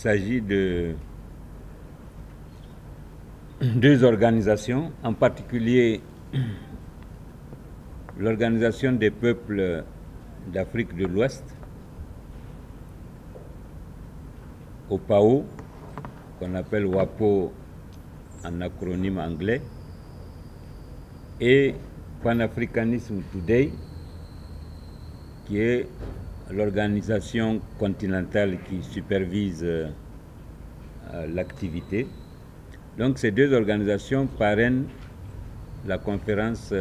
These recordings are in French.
s'agit de deux organisations, en particulier l'Organisation des peuples d'Afrique de l'Ouest, OPAO, qu'on appelle WAPO en acronyme anglais, et Pan-Africanism Today, qui est l'organisation continentale qui supervise l'activité. Donc ces deux organisations parrainent la conférence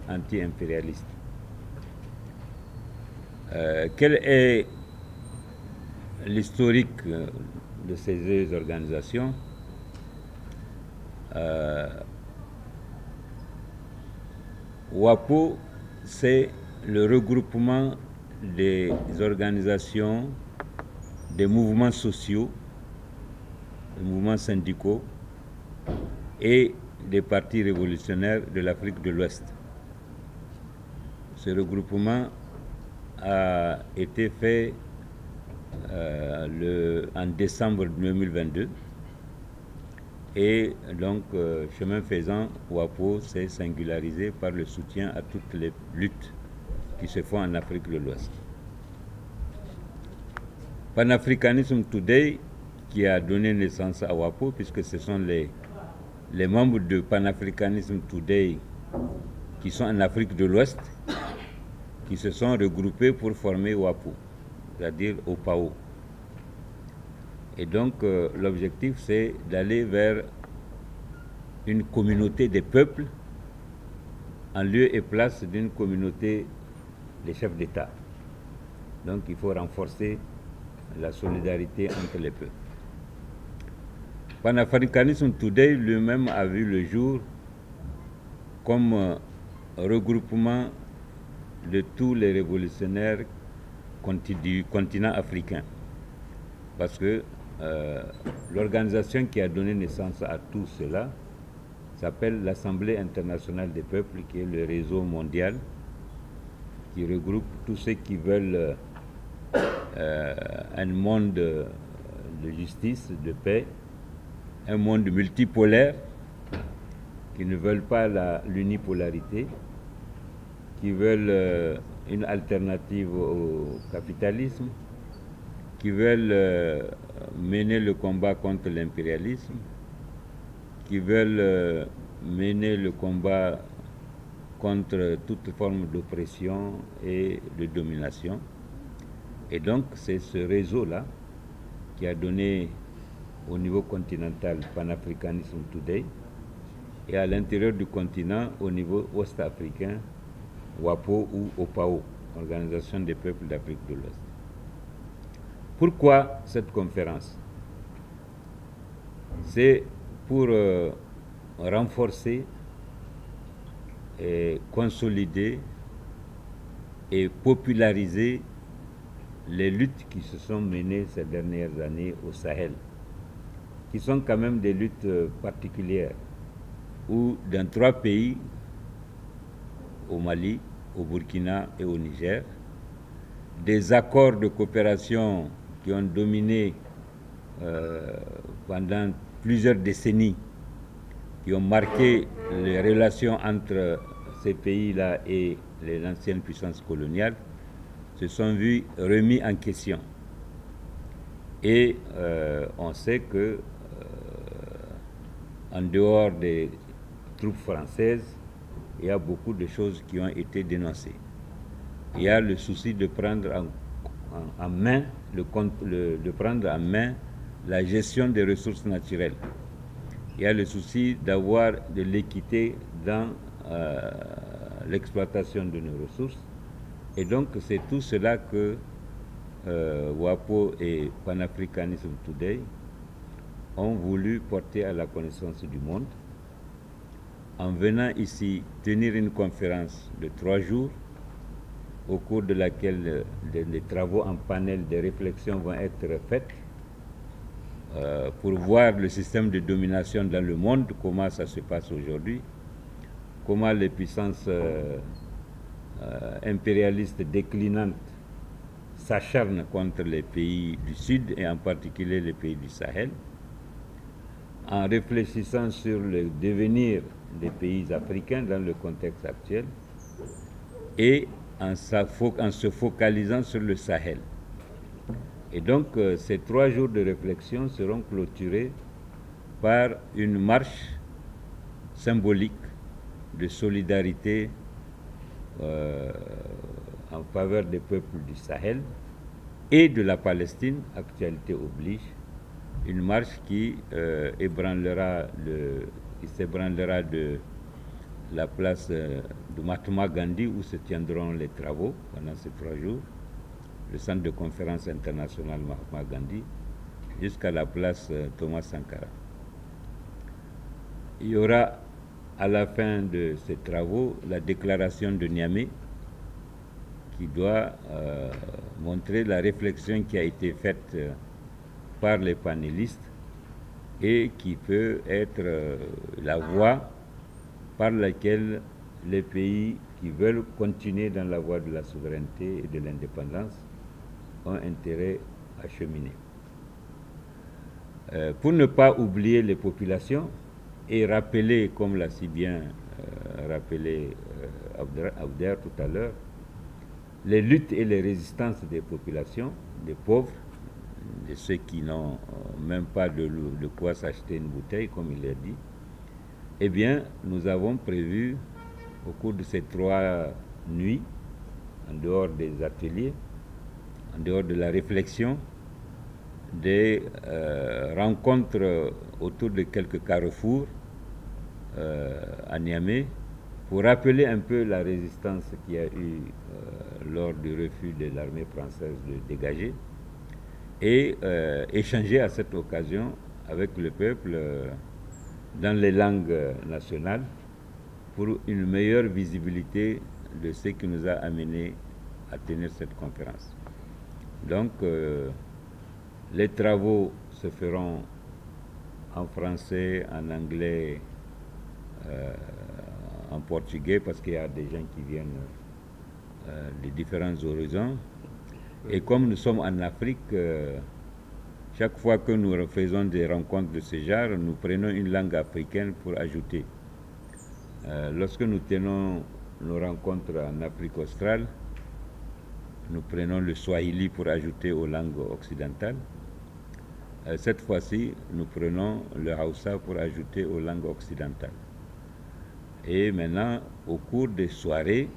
anti-impérialiste. Quel est l'historique de ces deux organisations? WAPO, c'est le regroupement des organisations, des mouvements sociaux, des mouvements syndicaux et des partis révolutionnaires de l'Afrique de l'Ouest. Ce regroupement a été fait en décembre 2022 et donc, chemin faisant, WAPO s'est singularisé par le soutien à toutes les luttes qui se font en Afrique de l'Ouest. Pan-Africanism Today, qui a donné naissance à WAPO, puisque ce sont les membres de Pan-Africanism Today qui sont en Afrique de l'Ouest, qui se sont regroupés pour former WAPO, c'est-à-dire OPAO. Et donc, l'objectif, c'est d'aller vers une communauté des peuples en lieu et place d'une communauté des chefs d'État. Donc, il faut renforcer la solidarité entre les peuples. Pan-Africanism Today lui-même a vu le jour comme regroupement de tous les révolutionnaires du continent africain. Parce que l'organisation qui a donné naissance à tout cela s'appelle l'Assemblée internationale des peuples, qui est le réseau mondial qui regroupe tous ceux qui veulent un monde de justice, de paix, un monde multipolaire, qui ne veulent pas l'unipolarité, qui veulent une alternative au capitalisme, qui veulent mener le combat contre l'impérialisme, qui veulent mener le combat contre toute forme d'oppression et de domination. Et donc, c'est ce réseau-là qui a donné au niveau continental Pan-Africanism Today et à l'intérieur du continent, au niveau ouest-africain, WAPO ou OPAO, Organisation des peuples d'Afrique de l'Ouest. Pourquoi cette conférence? C'est pour renforcer et consolider et populariser les luttes qui se sont menées ces dernières années au Sahel, qui sont quand même des luttes particulières, où dans 3 pays, au Mali, au Burkina et au Niger, des accords de coopération qui ont dominé pendant plusieurs décennies, qui ont marqué les relations entre ces pays-là et les anciennes puissances coloniales, se sont vus remis en question. Et on sait que, en dehors des troupes françaises, il y a beaucoup de choses qui ont été dénoncées. Il y a le souci de prendre en main la gestion des ressources naturelles. Il y a le souci d'avoir de l'équité dans l'exploitation de nos ressources. Et donc, c'est tout cela que WAPO et Pan-Africanism Today ont voulu porter à la connaissance du monde en venant ici tenir une conférence de 3 jours au cours de laquelle des travaux en panel, des réflexions vont être faites pour voir le système de domination dans le monde, comment ça se passe aujourd'hui, comment les puissances impérialistes déclinantes s'acharne contre les pays du Sud et en particulier les pays du Sahel, en réfléchissant sur le devenir des pays africains dans le contexte actuel et en se focalisant sur le Sahel. Et donc, ces 3 jours de réflexion seront clôturés par une marche symbolique de solidarité en faveur des peuples du Sahel et de la Palestine, actualité oblige, une marche qui s'ébranlera de la place de Mahatma Gandhi où se tiendront les travaux pendant ces 3 jours, le centre de conférence internationale Mahatma Gandhi, jusqu'à la place Thomas Sankara. Il y aura à la fin de ces travaux la déclaration de Niamey qui doit montrer la réflexion qui a été faite par les panélistes et qui peut être la voie par laquelle les pays qui veulent continuer dans la voie de la souveraineté et de l'indépendance ont intérêt à cheminer. Pour ne pas oublier les populations et rappeler, comme l'a si bien rappelé Abder tout à l'heure, les luttes et les résistances des populations, des pauvres, de ceux qui n'ont même pas de quoi s'acheter une bouteille, comme il l'a dit, eh bien, nous avons prévu, au cours de ces 3 nuits, en dehors des ateliers, en dehors de la réflexion, des rencontres autour de quelques carrefours à Niamey, pour rappeler un peu la résistance qu'il y a eu lors du refus de l'armée française de dégager, et échanger à cette occasion avec le peuple dans les langues nationales pour une meilleure visibilité de ce qui nous a amenés à tenir cette conférence. Donc, les travaux se feront en français, en anglais, en portugais, parce qu'il y a des gens qui viennent de différents horizons. Et comme nous sommes en Afrique, chaque fois que nous faisons des rencontres de ce genre, nous prenons une langue africaine pour ajouter. Lorsque nous tenons nos rencontres en Afrique australe, nous prenons le Swahili pour ajouter aux langues occidentales. Cette fois-ci, nous prenons le Hausa pour ajouter aux langues occidentales. Et maintenant, au cours des soirées,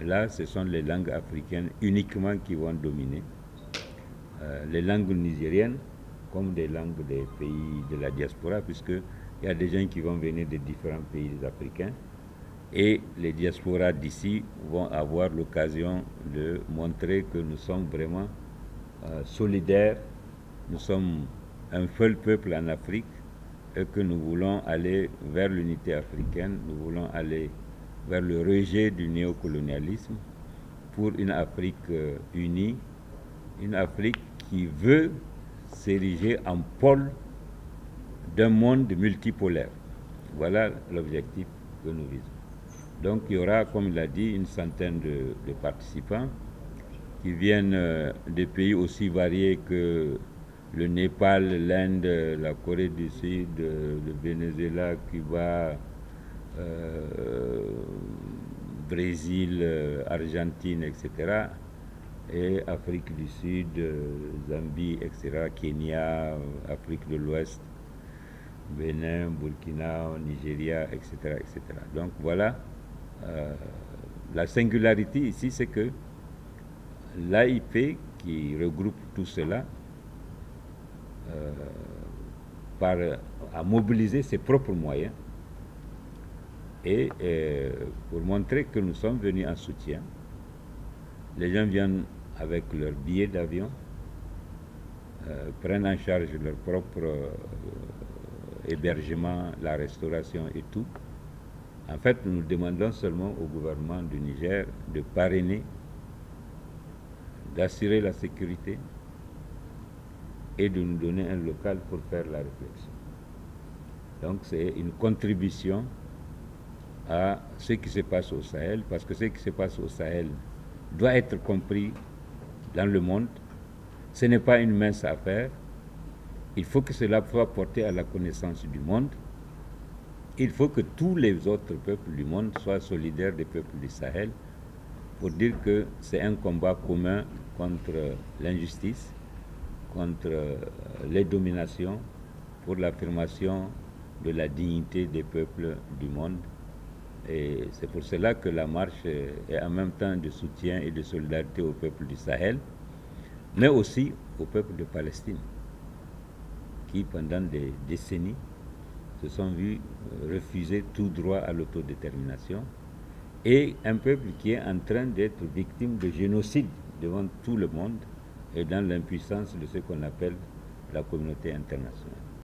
là, ce sont les langues africaines uniquement qui vont dominer. Les langues nigériennes, comme des langues des pays de la diaspora, puisqu'il y a des gens qui vont venir de différents pays africains. Et les diasporas d'ici vont avoir l'occasion de montrer que nous sommes vraiment solidaires, nous sommes un seul peuple en Afrique et que nous voulons aller vers l'unité africaine, nous voulons aller vers le rejet du néocolonialisme pour une Afrique unie, une Afrique qui veut s'ériger en pôle d'un monde multipolaire. Voilà l'objectif que nous visons. Donc il y aura, comme il a dit, une centaine de participants qui viennent des pays aussi variés que le Népal, l'Inde, la Corée du Sud, le Venezuela, Cuba, Brésil, Argentine, etc. Et Afrique du Sud, Zambie, etc., Kenya, Afrique de l'Ouest, Bénin, Burkina, Nigeria, etc., etc. Donc voilà, la singularité ici, c'est que l'AIP, qui regroupe tout cela, a mobilisé ses propres moyens et pour montrer que nous sommes venus en soutien. Les gens viennent avec leurs billets d'avion, prennent en charge leur propre hébergement, la restauration et tout. En fait, nous demandons seulement au gouvernement du Niger de parrainer, d'assurer la sécurité et de nous donner un local pour faire la réflexion. Donc c'est une contribution à ce qui se passe au Sahel, parce que ce qui se passe au Sahel doit être compris dans le monde. Ce n'est pas une mince affaire. Il faut que cela soit porté à la connaissance du monde. Il faut que tous les autres peuples du monde soient solidaires des peuples du Sahel pour dire que c'est un combat commun contre l'injustice, contre les dominations, pour l'affirmation de la dignité des peuples du monde. Et c'est pour cela que la marche est en même temps de soutien et de solidarité au peuple du Sahel, mais aussi au peuple de Palestine, qui pendant des décennies se sont vus refuser tout droit à l'autodétermination, et un peuple qui est en train d'être victime de génocide devant tout le monde et dans l'impuissance de ce qu'on appelle la communauté internationale.